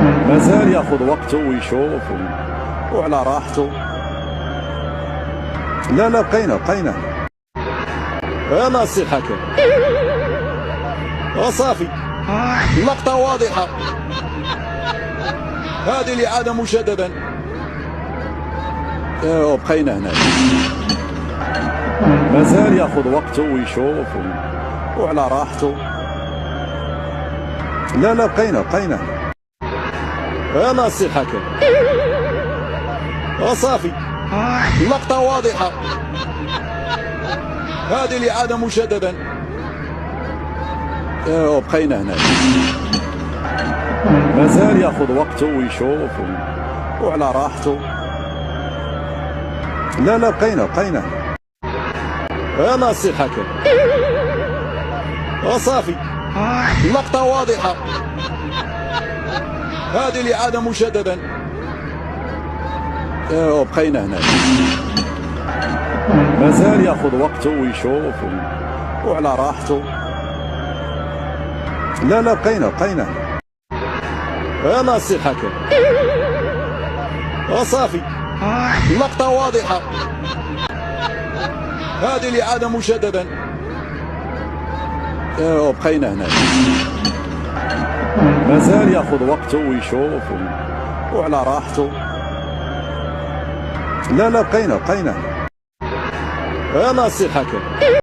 مازال ياخذ وقته ويشوف وعلى راحته. لا لا، بقينا يلا سي الحكم وصافي. اللقطة واضحة، هذه الإعادة مجددا. بقينا هنا، مازال ياخذ وقته ويشوف وعلى راحته. لا لا، بقينا يلا سي الحكم وصافي. اللقطة واضحة، هذه الإعادة مجددا. بقينا هنا، مازال ياخذ وقته ويشوف وعلى راحته. لا لا، بقينا يلا سي الحكم وصافي. اللقطة واضحة، هذه الإعادة مجددا. بقينا هنا، مازال ياخذ وقته ويشوف وعلى راحته. لا لا، بقينا يلا سي الحكم وصافي. اللقطة واضحة، هذه الإعادة مجددا. بقينا هنا، مازال ياخذ وقته ويشوف وعلى راحته. لا لا، بقينا يلا سي الحكم.